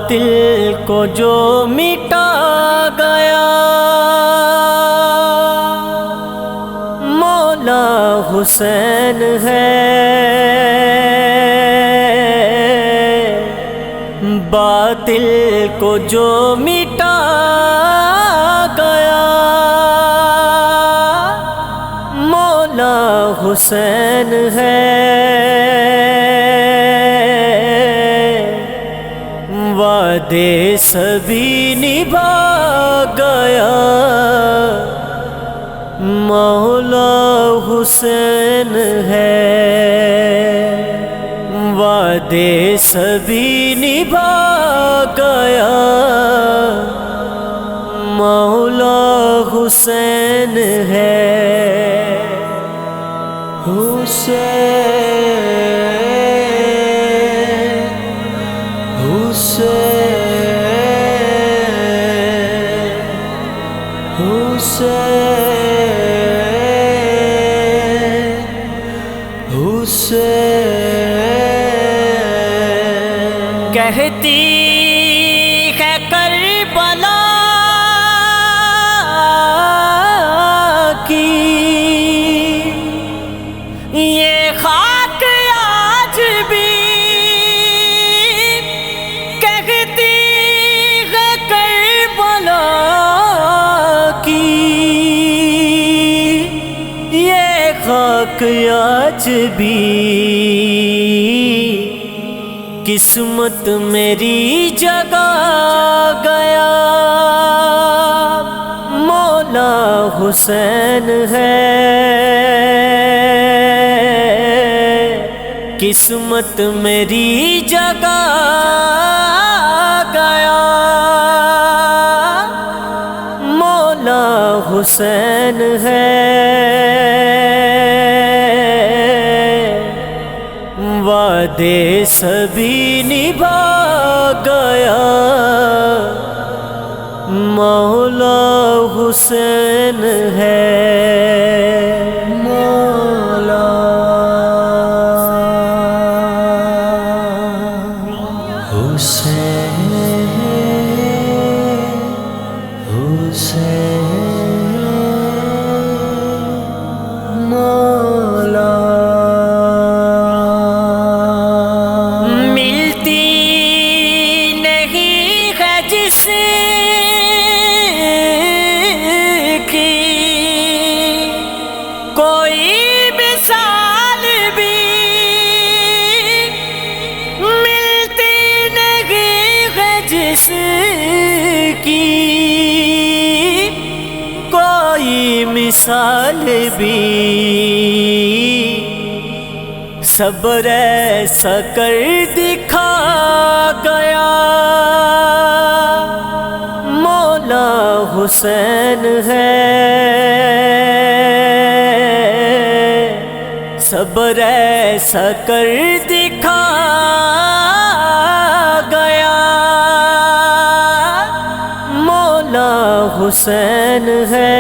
باطل کو جو مٹا گیا مولا حسین ہے، باطل کو جو مٹا گیا مولا حسین ہے، وعدے سبھی نبھا گیا مولا حسین ہے، وعدے سبھی نبھا گیا مولا حسین ہے، حسین حسین حسین کہتی ہے کربلا کی یہ خاک آج بھی، کہتی ہے کربلا کی یہ خاک آج بھی، قسمت میری جگا گیا مولا حسین ہے، قسمت میری جگا گیا مولا حسین ہے، وعدے سبھی نبھا گیا مولا حسین ہے، مولا حسین حسین مولا کوئی مثال بھی ملتی نہیں ہے جس کی، کوئی مثال بھی صبر ایسا کر دکھا گیا مولا حسین ہے، صبر ایسا کر دکھا گیا مولا حسین ہے،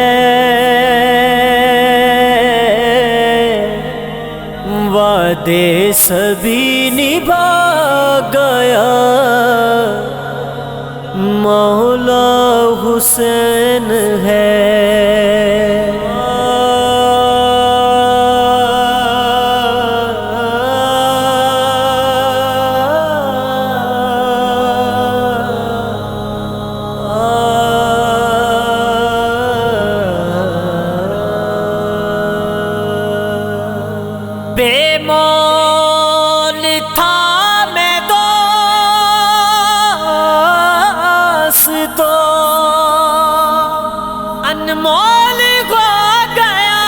وعدے سبھی نبھا گیا مولا حسین ہے، بے مول تھا میں دوست تو انمول ہو گیا،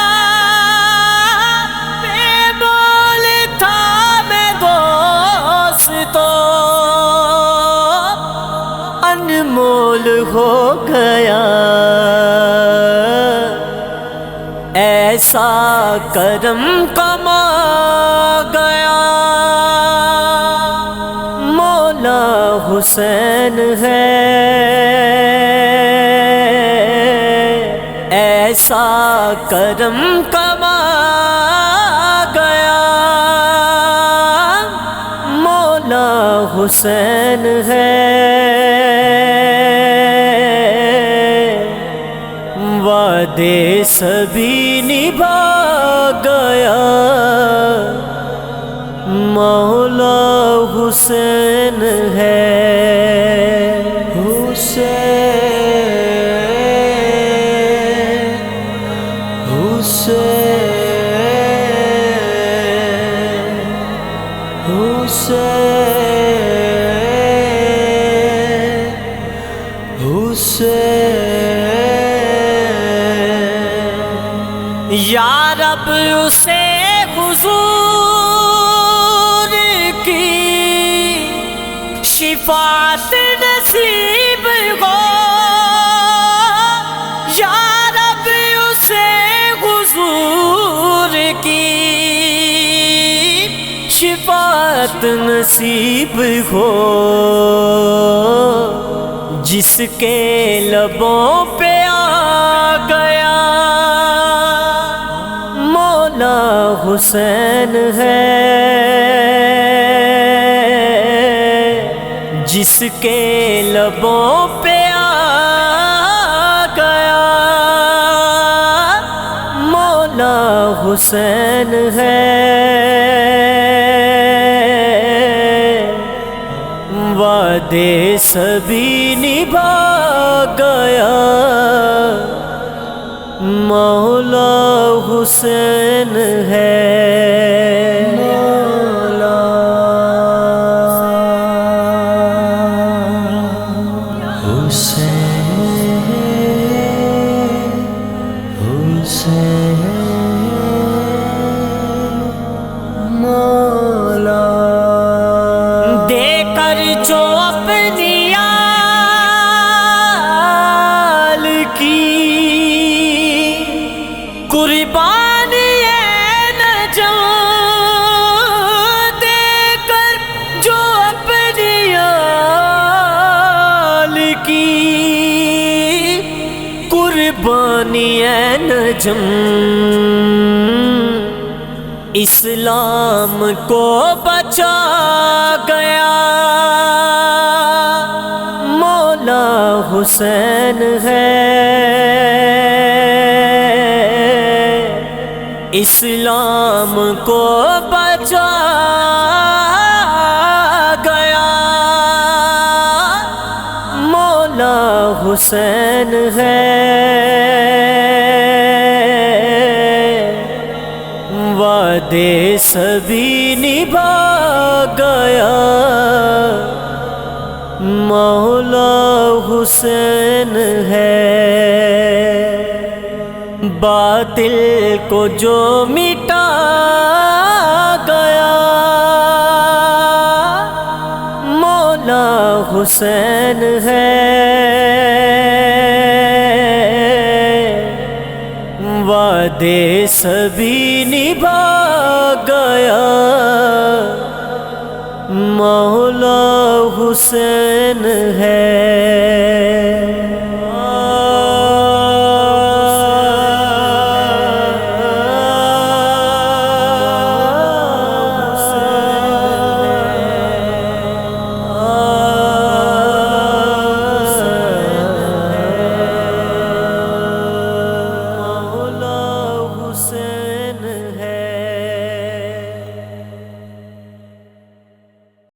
بے مول تھا میں دوست تو انمول ہو گیا، ایسا کرم کما گیا مولا حسین ہے، ایسا کرم کما گیا مولا حسین ہے، وعدے سبھی نبھا گیا، مولا حسین ہے، حسین حسین حسین حسین، یا رب اسے حضور کی شفاعت نصیب ہو، یا رب اسے حضور کی شفاعت نصیب ہو، جس کے لبوں پہ آ گیا مولا حسین ہے، جس کے لبوں پہ آ گیا مولا حسین ہے، وعدے سبھی نبھا گیا مولا حسین ہے، مولا حسین حسین مولا، دے کر جو اپنی آل کی قربانی نجم، دے کر جو اپنی آل کی قربانی نجم، اسلام کو بچا گیا مولا حسین ہے، اسلام کو بچا گیا مولا حسین ہے، وعدے سبھی نبھا گیا مولا حسین ہے، باطل کو جو مٹا گیا مولا حسین ہے، وعدے سبھی نبھا گیا مولا حسین ہے۔